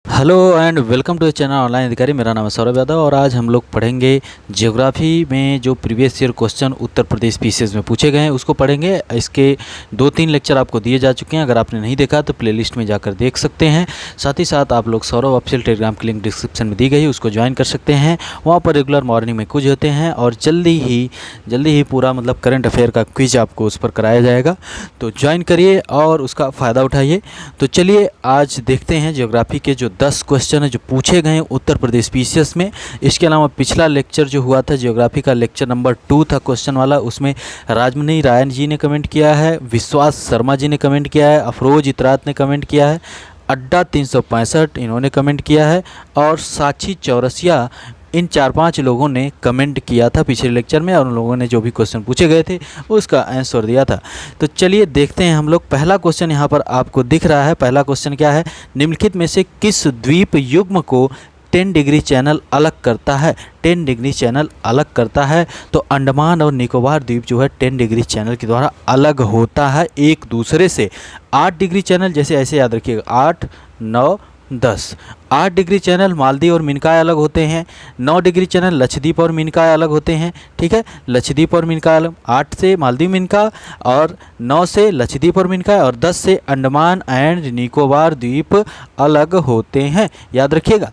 Hello and welcome to channel online Adhikari. मेरा नाम है सौरभ यादव और आज हम लोग पढ़ेंगे ज्योग्राफी में जो previous year question Uttar Pradesh PCS में पूछे गए हैं उसको पढ़ेंगे। इसके 2-3 लेक्चर आपको दिए जा चुके हैं, अगर आपने नहीं देखा तो प्लेलिस्ट में जाकर देख सकते हैं। साथ ही साथ आप लोग सौरभ ऑफिशियल टेलीग्राम की लिंक डिस्क्रिप्शन में दी गई है, उसको ज्वाइन कर सकते हैं। वहाँ पर रेगुलर मॉर्निंग में क्विज होते हैं और जल्दी ही पूरा मतलब करंट अफेयर का क्विज आपको उस पर कराया जाएगा, तो ज्वाइन करिए और उसका फ़ायदा उठाइए। तो चलिए आज देखते हैं ज्योग्राफी के जो 10 क्वेश्चन है जो पूछे गए हैं उत्तर प्रदेश पीसीएस में। इसके अलावा पिछला लेक्चर जो हुआ था ज्योग्राफी का लेक्चर नंबर 2 था क्वेश्चन वाला, उसमें राजमणि रायन जी ने कमेंट किया है, विश्वास शर्मा जी ने कमेंट किया है, अफरोज इतरात ने कमेंट किया है, अड्डा 365 इन्होंने कमेंट किया है और साक्षी चौरसिया, इन 4-5 लोगों ने कमेंट किया था पिछले लेक्चर में और उन लोगों ने जो भी क्वेश्चन पूछे गए थे उसका आंसर दिया था। तो चलिए देखते हैं हम लोग। पहला क्वेश्चन यहाँ पर आपको दिख रहा है। पहला क्वेश्चन क्या है, निम्नलिखित में से किस द्वीप युग्म को 10 डिग्री चैनल अलग करता है? 10 डिग्री चैनल अलग करता है तो अंडमान और निकोबार द्वीप जो है 10 डिग्री चैनल के द्वारा अलग होता है एक दूसरे से। 8 डिग्री चैनल जैसे ऐसे याद रखिएगा, 8, 9, 10। 8 डिग्री चैनल मालदीव और मिनकाय अलग होते हैं। 9 डिग्री चैनल लक्षद्वीप और मिनकाय अलग होते हैं। ठीक है, लक्षद्वीप और मिनकाय अलग, 8 से मालदीव मिनकाय और 9 से लक्षद्वीप और मिनकाय और 10 से अंडमान एंड निकोबार द्वीप अलग होते हैं, याद रखिएगा।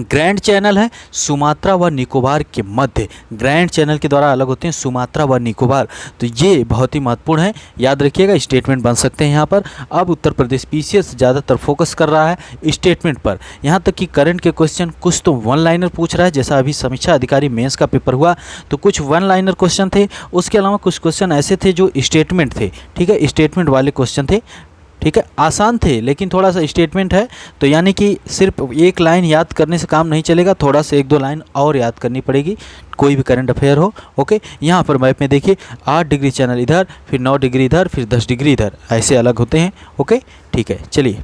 ग्रैंड चैनल है सुमात्रा व निकोबार के मध्य, ग्रैंड चैनल के द्वारा अलग होते हैं सुमात्रा व निकोबार। तो ये बहुत ही महत्वपूर्ण है, याद रखिएगा, स्टेटमेंट बन सकते हैं यहाँ पर। अब उत्तर प्रदेश पीसीएस ज़्यादातर फोकस कर रहा है स्टेटमेंट पर, यहाँ तक कि करंट के क्वेश्चन कुछ तो वन लाइनर पूछ रहा है, जैसा अभी समीक्षा अधिकारी मेंस का पेपर हुआ तो कुछ वन लाइनर क्वेश्चन थे, उसके अलावा कुछ क्वेश्चन ऐसे थे जो स्टेटमेंट थे। ठीक है, स्टेटमेंट वाले क्वेश्चन थे, ठीक है, आसान थे लेकिन थोड़ा सा स्टेटमेंट है, तो यानी कि सिर्फ एक लाइन याद करने से काम नहीं चलेगा, थोड़ा सा 1-2 लाइन और याद करनी पड़ेगी, कोई भी करंट अफेयर हो। ओके, यहाँ पर मैप में देखिए 8 डिग्री चैनल इधर, फिर 9 डिग्री इधर, फिर 10 डिग्री इधर, ऐसे अलग होते हैं। ओके, ठीक है, चलिए।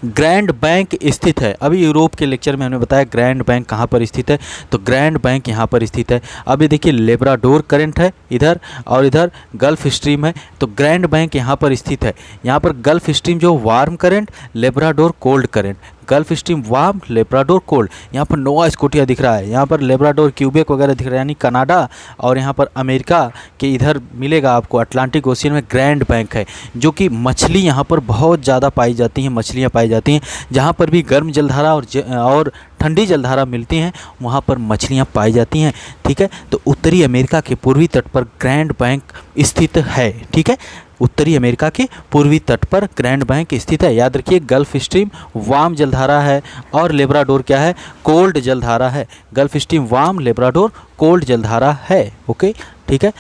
ग्रैंड बैंक स्थित है, अभी यूरोप के लेक्चर में हमने बताया ग्रैंड बैंक कहाँ पर स्थित है, तो ग्रैंड बैंक यहाँ पर स्थित है। अभी देखिए लेब्राडोर करंट है इधर और इधर गल्फ स्ट्रीम है, तो ग्रैंड बैंक यहाँ पर स्थित है। यहाँ पर गल्फ स्ट्रीम जो warm current, Labrador cold current, gulf stream warm, Labrador cold. यहाँ पर नोवा स्कोटिया दिख रहा है, यहाँ पर लेब्राडोर क्यूबेक वगैरह दिख रहा है, यानी कनाडा, और यहाँ पर अमेरिका के इधर मिलेगा आपको अटलांटिक ओशियन में ग्रैंड बैंक है, जो कि मछली यहाँ पर बहुत ज़्यादा पाई जाती हैं, मछलियाँ पाई जाती हैं। जहाँ पर भी गर्म जलधारा और ठंडी जलधारा मिलती हैं वहाँ पर मछलियाँ पाई जाती हैं। ठीक है, तो उत्तरी अमेरिका के पूर्वी तट पर ग्रैंड बैंक स्थित है। ठीक है, उत्तरी अमेरिका के पूर्वी तट पर ग्रैंड बैंक स्थित है, याद रखिए। गल्फ स्ट्रीम वार्म जलधारा है और लेब्राडोर क्या है, कोल्ड जलधारा है। Gulf stream warm, Labrador cold जलधारा है। ओके, ठीक है।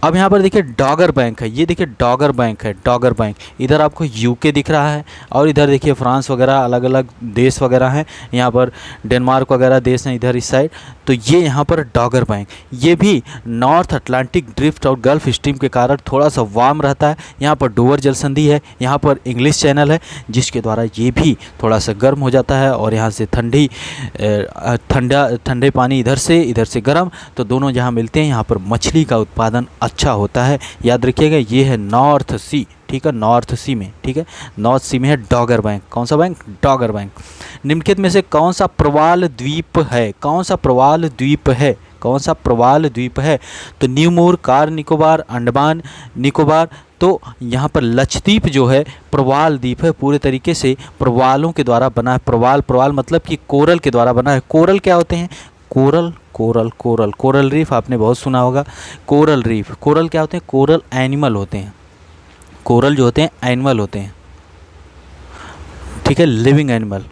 अब यहाँ पर देखिए डॉगर बैंक है, ये देखिए डॉगर बैंक है, डॉगर बैंक। इधर आपको यूके दिख रहा है और इधर देखिए फ्रांस वगैरह अलग अलग देश वगैरह हैं, यहाँ पर डेनमार्क वगैरह देश हैं इधर इस साइड। तो ये यहाँ पर डॉगर बैंक, ये भी नॉर्थ अटलांटिक ड्रिफ्ट और गल्फ स्ट्रीम के कारण थोड़ा सा वार्म रहता है। यहाँ पर डोवर जल संधि है, यहाँ पर इंग्लिश चैनल है, जिसके द्वारा ये भी थोड़ा सा गर्म हो जाता है और यहाँ से ठंडे पानी इधर से गर्म, तो दोनों जहाँ मिलते हैं यहाँ पर मछली का उत्पादन अच्छा होता है, याद रखिएगा। ये है नॉर्थ सी, ठीक है, नॉर्थ सी में, ठीक है, नॉर्थ सी में है डॉगर बैंक। कौन सा बैंक? डॉगर बैंक। निम्नलिखित में से कौन सा प्रवाल द्वीप है? कौन सा प्रवाल द्वीप है? कौन सा प्रवाल द्वीप है? तो न्यूमोर, कार निकोबार, अंडमान निकोबार। तो यहाँ पर लक्षद्वीप जो है प्रवाल द्वीप है, पूरे तरीके से प्रवालों के द्वारा बना है। प्रवाल मतलब कि कोरल के द्वारा बना है। कोरल क्या होते हैं? कोरल रीफ आपने बहुत सुना होगा। कोरल रीफ, कोरल क्या होते हैं? कोरल एनिमल होते हैं। कोरल जो होते हैं एनिमल होते हैं, ठीक है, लिविंग एनिमल।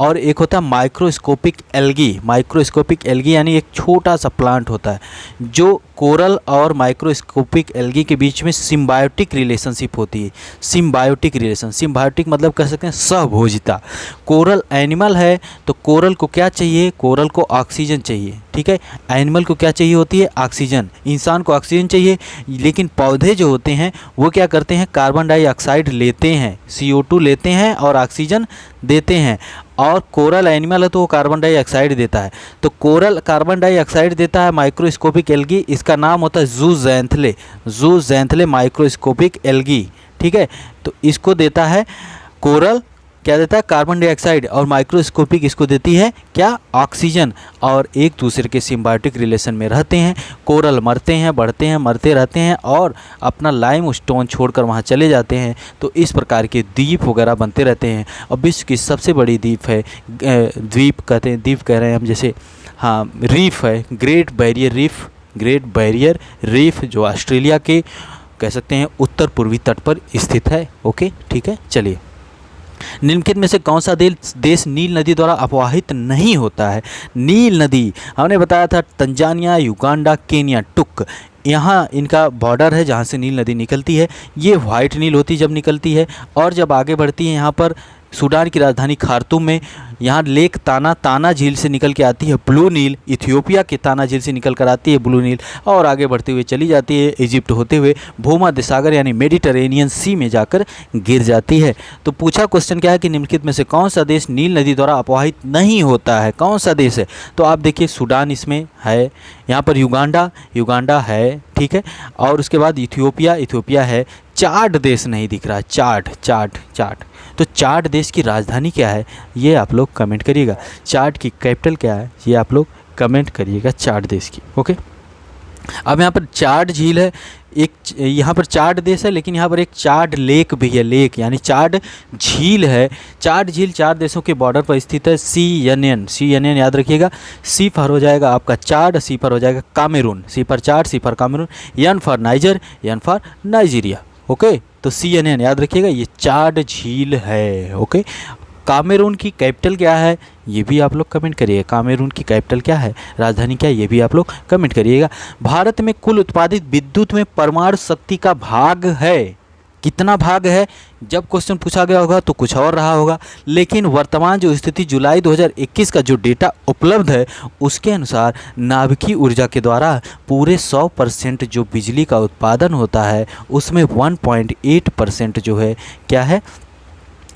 और एक होता है माइक्रोस्कोपिक एल्गी। माइक्रोस्कोपिक एल्गी यानी एक छोटा सा प्लांट होता है जो कोरल और माइक्रोस्कोपिक एल्गी के बीच में सिम्बायोटिक रिलेशनशिप होती है। सिम्बायोटिक मतलब कह सकते हैं सहभोजिता। कोरल एनिमल है तो कोरल को क्या चाहिए? कोरल को ऑक्सीजन चाहिए, ठीक है। एनिमल को क्या चाहिए होती है? ऑक्सीजन। इंसान को ऑक्सीजन चाहिए, लेकिन पौधे जो होते हैं वो क्या करते हैं? कार्बन डाइऑक्साइड लेते हैं, CO2 लेते हैं और ऑक्सीजन देते हैं। और कोरल एनिमल है तो वो कार्बन डाइऑक्साइड देता है, तो कोरल कार्बन डाइऑक्साइड देता है। माइक्रोस्कोपिक एल्गी, इसका नाम होता है जूज़ैंथले माइक्रोस्कोपिक एल्गी, ठीक है। तो इसको देता है कोरल, क्या देता है, कार्बन डाइऑक्साइड, और माइक्रोस्कोपिक इसको देती है क्या, ऑक्सीजन, और एक दूसरे के सिम्बायोटिक रिलेशन में रहते हैं। कोरल मरते हैं, बढ़ते हैं, मरते रहते हैं और अपना लाइम स्टोन छोड़कर वहाँ चले जाते हैं। तो इस प्रकार के द्वीप वगैरह बनते रहते हैं। और विश्व की सबसे बड़ी द्वीप है, द्वीप कहते हैं, द्वीप कह रहे हैं हम जैसे, हाँ रीफ है, great barrier reef, great barrier reef जो ऑस्ट्रेलिया के कह सकते हैं उत्तर पूर्वी तट पर स्थित है। ओके ठीक है, चलिए निम्नलिखित में से कौन सा देश नील नदी द्वारा अपवाहित नहीं होता है। नील नदी हमने बताया था तंजानिया, युगांडा, केन्या, टुक, यहाँ इनका बॉर्डर है जहाँ से नील नदी निकलती है। ये वाइट नील होती जब निकलती है, और जब आगे बढ़ती है यहाँ पर सूडान की राजधानी खार्तूम में, यहाँ लेक ताना झील से निकल के आती है ब्लू नील, इथियोपिया के ताना झील से निकल कर आती है ब्लू नील, और आगे बढ़ते हुए चली जाती है इजिप्ट होते हुए भूमध्य सागर यानी मेडिटरेनियन सी में जाकर गिर जाती है। तो पूछा क्वेश्चन क्या है कि निम्नलिखित में से कौन सा देश नील नदी द्वारा अपवाहित नहीं होता है, कौन सा देश है। तो आप देखिए सूडान इसमें है, यहाँ पर युगांडा है, ठीक है, और उसके बाद इथियोपिया है। चाड देश नहीं दिख रहा है, चाड। तो चाड देश की राजधानी क्या है ये आप लोग कमेंट करिएगा। चाड की कैपिटल क्या है ये आप लोग कमेंट करिएगा, चाड देश की। ओके, अब यहाँ पर चाड झील है, एक यहाँ पर चाड देश है, लेकिन यहाँ पर एक चाड लेक भी है, लेक यानी चाड झील है। चाड झील 4 देशों के बॉर्डर पर स्थित है। सी एन एन याद रखिएगा। सी पर हो जाएगा आपका चाड, सी पर हो जाएगा कामेरून, सी पर चाड, सी पर Cameroon, N for Niger, N for Nigeria. Okay, तो CNN याद रखिएगा, ये चाड झील है। ओके, कामेरून की कैपिटल क्या है ये भी आप लोग कमेंट करिएगा। कामेरून की कैपिटल क्या है, राजधानी क्या है, ये भी आप लोग कमेंट करिएगा। भारत में कुल उत्पादित विद्युत में परमाणु शक्ति का भाग है, कितना भाग है। जब क्वेश्चन पूछा गया होगा तो कुछ और रहा होगा, लेकिन वर्तमान जो स्थिति जुलाई 2021 का जो डेटा उपलब्ध है उसके अनुसार नाभिकीय ऊर्जा के द्वारा पूरे 100% जो बिजली का उत्पादन होता है उसमें 1.8% जो है क्या है,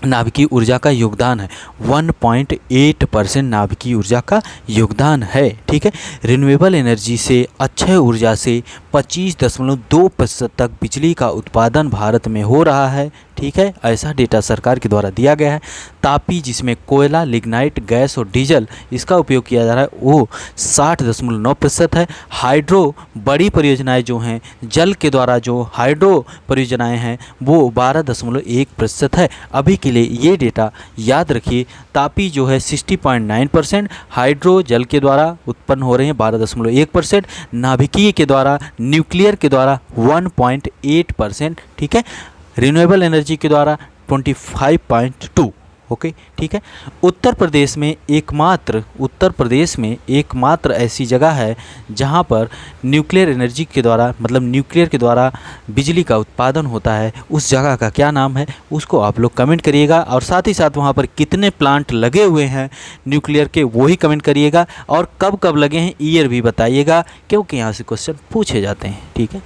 नाभिकीय ऊर्जा का योगदान है। 1.8% नाभिकीय ऊर्जा का योगदान है। ठीक है, रिन्यूएबल एनर्जी से अक्षय ऊर्जा से 25.2% तक बिजली का उत्पादन भारत में हो रहा है। ठीक है, ऐसा डेटा सरकार के द्वारा दिया गया है। तापी जिसमें कोयला, लिग्नाइट, गैस और डीजल इसका उपयोग किया जा रहा है वो 60.9% है। हाइड्रो बड़ी परियोजनाएं जो हैं, जल के द्वारा जो हाइड्रो परियोजनाएं हैं वो 12.1% है। अभी के लिए ये डेटा याद रखिए। तापी जो है 60.9%, हाइड्रो जल के द्वारा उत्पन्न हो रहे हैं 12.1%, नाभिकीय के द्वारा न्यूक्लियर के द्वारा 1.8%। ठीक है, रिन्यूएबल एनर्जी के द्वारा 25.2। ओके, ठीक है। उत्तर प्रदेश में एकमात्र ऐसी जगह है जहां पर न्यूक्लियर एनर्जी के द्वारा मतलब न्यूक्लियर के द्वारा बिजली का उत्पादन होता है। उस जगह का क्या नाम है उसको आप लोग कमेंट करिएगा, और साथ ही साथ वहां पर कितने प्लांट लगे हुए हैं न्यूक्लियर के वो ही कमेंट करिएगा, और कब कब लगे हैं ईयर भी बताइएगा, क्योंकि यहाँ से क्वेश्चन पूछे जाते हैं। ठीक है,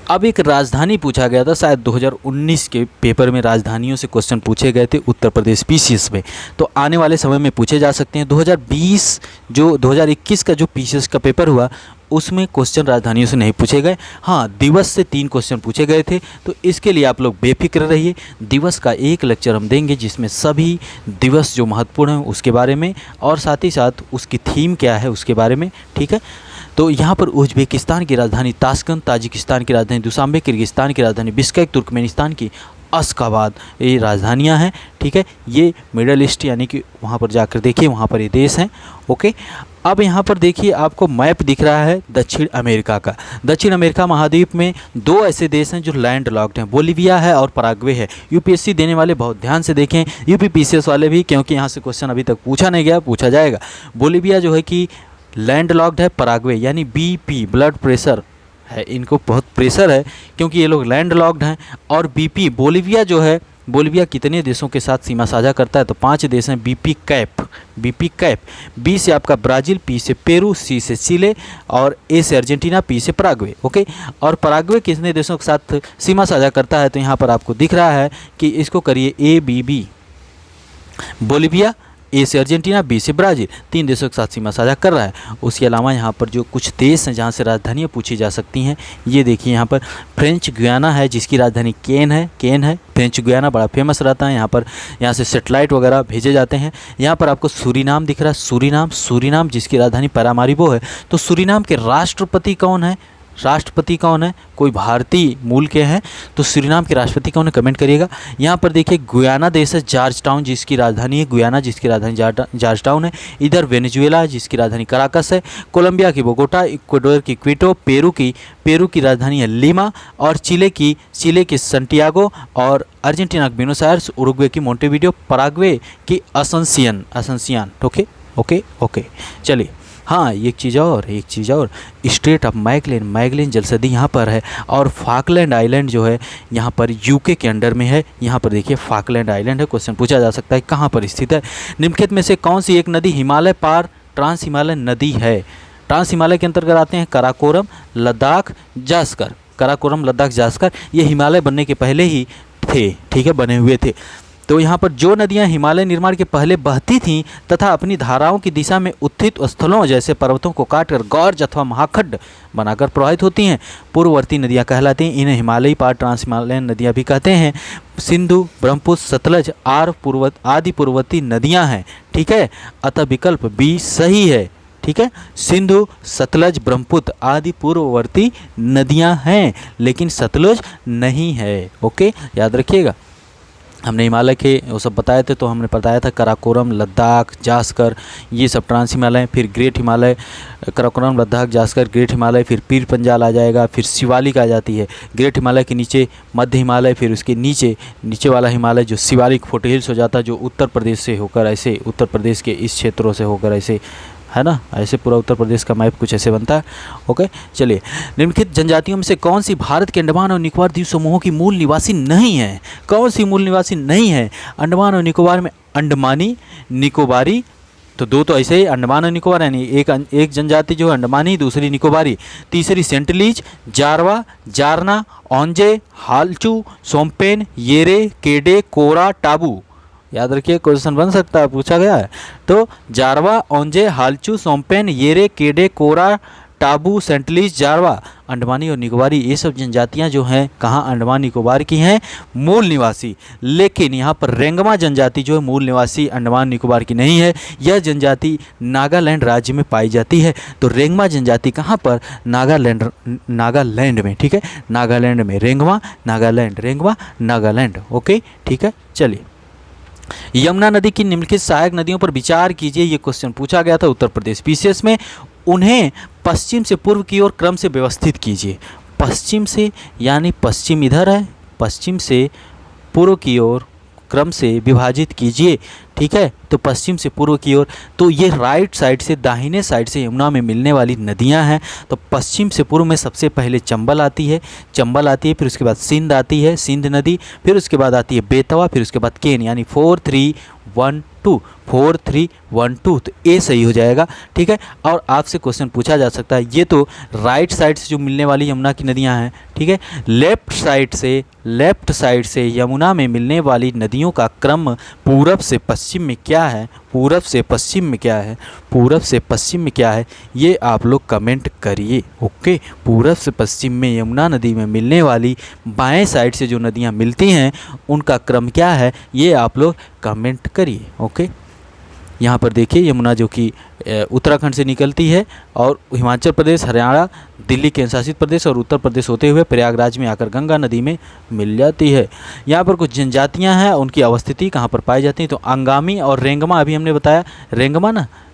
अब एक राजधानी पूछा गया था, शायद 2019 के पेपर में राजधानियों से क्वेश्चन पूछे गए थे उत्तर प्रदेश पीसीएस में, तो आने वाले समय में पूछे जा सकते हैं। 2021 का जो पीसीएस का पेपर हुआ उसमें क्वेश्चन राजधानियों से नहीं पूछे गए। हाँ, दिवस से 3 क्वेश्चन पूछे गए थे, तो इसके लिए आप लोग बेफिक्र रहिए। दिवस का एक लेक्चर हम देंगे जिसमें सभी दिवस जो महत्वपूर्ण हैं उसके बारे में, और साथ ही साथ उसकी थीम क्या है उसके बारे में। ठीक है, तो यहाँ पर उज्बेकिस्तान की राजधानी ताशकंद, ताजिकिस्तान की राजधानी दुशांबे, किर्गिस्तान की राजधानी बिश्केक, तुर्कमेनिस्तान की अशगाबाद, ये राजधानियाँ हैं। ठीक है, ये मिडल ईस्ट यानी कि वहाँ पर जाकर देखिए, वहाँ पर ये देश हैं। ओके, अब यहाँ पर देखिए आपको मैप दिख रहा है दक्षिण अमेरिका का। दक्षिण अमेरिका महाद्वीप में 2 ऐसे देश हैं जो लैंड लॉक्ड हैं, बोलिविया है और पराग्वे है। यूपीएससी देने वाले बहुत ध्यान से देखें, यूपी पीसीएस वाले भी, क्योंकि यहाँ से क्वेश्चन अभी तक पूछा नहीं गया, पूछा जाएगा। बोलिविया जो है कि लैंड लॉक्ड है, पराग्वे यानी बीपी ब्लड प्रेशर है, इनको बहुत प्रेशर है क्योंकि ये लोग लैंड लॉक्ड हैं। और बीपी बोलिविया जो है, बोलिविया कितने देशों के साथ सीमा साझा करता है, तो 5 देश हैं। बीपी कैप, बी से आपका ब्राज़ील, पी से पेरू, सी से चिले और ए से अर्जेंटीना, पी से पराग्वे। ओके, और पराग्वे कितने देशों के साथ सीमा साझा करता है, तो यहाँ पर आपको दिख रहा है कि इसको करिए ABB, बोलिविया, ए से अर्जेंटीना, बी से ब्राज़ील, 3 देशों के साथ सीमा साझा कर रहा है। उसके अलावा यहाँ पर जो कुछ देश हैं जहाँ से राजधानियाँ पूछी जा सकती हैं, ये देखिए यहाँ पर फ्रेंच गुयाना है जिसकी राजधानी केन है। फ्रेंच गुयाना बड़ा फेमस रहता है, यहाँ से सेटेलाइट वगैरह भेजे जाते हैं। यहाँ पर आपको सूरीनाम दिख रहा है, सूरीनाम जिसकी राजधानी पैरामारिबो है। तो सूरीनाम के राष्ट्रपति कौन है? कोई भारतीय मूल के हैं तो सूरीनाम के राष्ट्रपति कौन है, कमेंट करिएगा। यहाँ पर देखिए गुयाना देश है, जॉर्ज टाउन जिसकी राजधानी है, गुयाना जिसकी राजधानी जॉर्ज टाउन है। इधर वेनेजुएला जिसकी राजधानी कराकस है, कोलंबिया की बोगोटा, इक्वाडोर की क्विटो, पेरू की राजधानी है लीमा, और चिले की संटियागो, और अर्जेंटीना की ब्यूनस आयर्स, उरुग्वे की मोंटेविडियो, पराग्वे की असंसियान। ओके चलिए। हाँ, एक चीज़ और स्टेट ऑफ मैगलेन जलसदी यहाँ पर है, और फाकलैंड आइलैंड जो है यहाँ पर यूके के अंडर में है। यहाँ पर देखिए फाकलैंड आइलैंड है, क्वेश्चन पूछा जा सकता है कहाँ पर स्थित है। निम्नलिखित में से कौन सी एक नदी हिमालय पार ट्रांस हिमालय नदी है? ट्रांस हिमालय के अंतर्गत आते हैं काराकोरम, लद्दाख, जास्कर। ये हिमालय बनने के पहले ही थे, ठीक है, बने हुए थे। तो यहाँ पर जो नदियाँ हिमालय निर्माण के पहले बहती थीं तथा अपनी धाराओं की दिशा में उत्थित स्थलों जैसे पर्वतों को काटकर गौर्ज अथवा महाखड्ड बनाकर प्रवाहित होती हैं, पूर्ववर्ती नदियाँ कहलाती हैं। इन्हें हिमालयी पार ट्रांस हिमालयन नदियाँ भी कहते हैं। सिंधु, ब्रह्मपुत्र, सतलज आदि पूर्ववर्ती नदियाँ हैं, ठीक है। अतः विकल्प बी सही है, ठीक है। सिंधु, सतलज, ब्रह्मपुत्र आदि पूर्ववर्ती नदियाँ हैं, लेकिन सतलज नहीं है। ओके, याद रखिएगा। हमने हिमालय के वो सब बताए थे, तो हमने बताया था कराकोरम, लद्दाख, जास्कर, ये सब ट्रांस हिमालय। फिर ग्रेट हिमालय, कराकोरम, लद्दाख, जास्कर, ग्रेट हिमालय। फिर पीर पंजाल आ जाएगा, फिर शिवालिक आ जाती है। ग्रेट हिमालय के नीचे मध्य हिमालय, फिर उसके नीचे वाला हिमालय जो शिवालिक फुटहिल्स हो जाता है, जो उत्तर प्रदेश से होकर ऐसे, उत्तर प्रदेश के इस क्षेत्रों से होकर ऐसे, है ना, ऐसे पूरा उत्तर प्रदेश का मैप कुछ ऐसे बनता है। ओके, चलिए। निम्नलिखित जनजातियों में से कौन सी भारत के अंडमान और निकोबार द्वीप समूहों की मूल निवासी नहीं है? कौन सी मूल निवासी नहीं है? अंडमान और निकोबार में अंडमानी, निकोबारी, तो दो तो ऐसे ही अंडमान और निकोबार, यानी एक जनजाति जो है अंडमानी, दूसरी निकोबारी, तीसरी सेंटलीज, जारवा, जारना, ओंजे, हालचू, सोमपेन, येरे, केडे, कोरा, टाबू। याद रखिए, क्वेश्चन बन सकता है, पूछा गया है। तो जारवा, ओंजे, हालचू, सोमपेन, येरे, केडे, कोरा, टाबू, सेंटलीज, जारवा, अंडमानी और निकोबारी, ये सब जनजातियां जो हैं कहाँ, अंडमान निकोबार की हैं मूल निवासी। लेकिन यहाँ पर रेंगमा जनजाति जो है मूल निवासी अंडमान निकोबार की नहीं है। यह जनजाति नागालैंड राज्य में पाई जाती है। तो रेंगमा जनजाति कहाँ पर? नागालैंड में, ठीक है, नागालैंड में रेंगमा, नागालैंड। ओके, ठीक है, चलिए। यमुना नदी की निम्नलिखित सहायक नदियों पर विचार कीजिए। ये क्वेश्चन पूछा गया था उत्तर प्रदेश पीसीएस में। उन्हें पश्चिम से पूर्व की ओर क्रम से व्यवस्थित कीजिए। पश्चिम से, यानी पश्चिम इधर है, पश्चिम से पूर्व की ओर क्रम से विभाजित कीजिए, ठीक है। तो पश्चिम से पूर्व की ओर, तो ये राइट साइड से दाहिने साइड से यमुना में मिलने वाली नदियां हैं। तो पश्चिम से पूर्व में सबसे पहले चंबल आती है, फिर उसके बाद सिंध आती है, सिंध नदी, फिर उसके बाद आती है बेतवा, फिर उसके बाद केन, यानी 4 3 1 2, तो ए सही हो जाएगा, ठीक है। और आपसे क्वेश्चन पूछा जा सकता है, ये तो राइट साइड से जो मिलने वाली यमुना की नदियां हैं, ठीक है। लेफ्ट साइड से यमुना में मिलने वाली नदियों का क्रम पूरब से पश्चिम में क्या है? पूरब से पश्चिम में क्या है ये आप लोग कमेंट करिए। ओके, पूरब से पश्चिम में यमुना नदी में मिलने वाली बाएं साइड से जो नदियां मिलती हैं उनका क्रम क्या है, ये आप लोग कमेंट करिए। ओके, यहाँ पर देखिए यमुना जो कि उत्तराखंड से निकलती है और हिमाचल प्रदेश, हरियाणा, दिल्ली केंद्र शासित प्रदेश और उत्तर प्रदेश होते हुए प्रयागराज में आकर गंगा नदी में मिल जाती है। यहाँ पर कुछ जनजातियाँ हैं, उनकी अवस्थिति कहाँ पर पाई जाती हैं? तो अंगामी और रेंगमा, अभी हमने बताया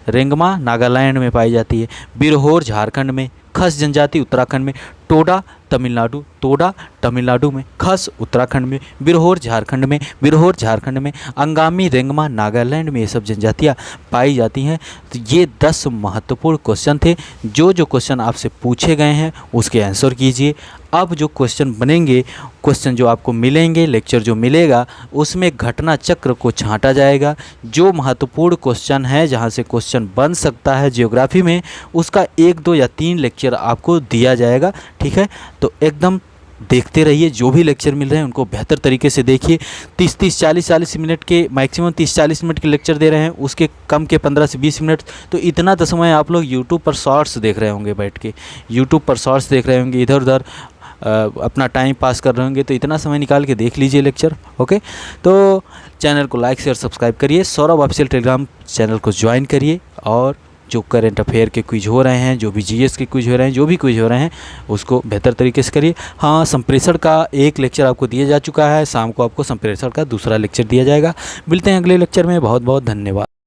रेंगमा नागालैंड में पाई जाती है, बिरहोर झारखंड में, खस जनजाति उत्तराखंड में, टोडा तमिलनाडु में, खस उत्तराखंड में, बिरहोर झारखंड में, अंगामी, रेंगमा नागालैंड में ये सब जनजातियाँ पाई जाती हैं। तो ये 10 महत्वपूर्ण क्वेश्चन थे। जो क्वेश्चन आपसे पूछे गए हैं उसके आंसर कीजिए। अब जो क्वेश्चन बनेंगे, क्वेश्चन जो आपको मिलेंगे, लेक्चर जो मिलेगा, उसमें घटना चक्र को छांटा जाएगा। जो महत्वपूर्ण क्वेश्चन है, जहाँ से क्वेश्चन बन सकता है ज्योग्राफी में, उसका 1 2 या 3 लेक्चर आपको दिया जाएगा, ठीक है। तो एकदम देखते रहिए, जो भी लेक्चर मिल रहे हैं उनको बेहतर तरीके से देखिए। 30-30, 40-40 मिनट के, मैक्सिमम 30-40 मिनट के लेक्चर दे रहे हैं, उसके कम के 15 से 20 मिनट। तो इतना तो समय आप लोग यूट्यूब पर शॉर्ट्स देख रहे होंगे, बैठ के यूट्यूब पर शॉर्ट्स देख रहे होंगे, इधर उधर अपना टाइम पास कर रहे होंगे। तो इतना समय निकाल के देख लीजिए लेक्चर। ओके, तो चैनल को लाइक शेयर सब्सक्राइब करिए, सौरभ ऑफिशियल टेलीग्राम चैनल को ज्वाइन करिए, और जो करंट अफेयर के क्विज हो रहे हैं, जो भी जीएस के क्विज हो रहे हैं, जो भी क्विज हो रहे हैं उसको बेहतर तरीके से करिए। हाँ, संप्रेषण का एक लेक्चर आपको दिया जा चुका है, शाम को आपको संप्रेषण का दूसरा लेक्चर दिया जाएगा। मिलते हैं अगले लेक्चर में, बहुत बहुत धन्यवाद।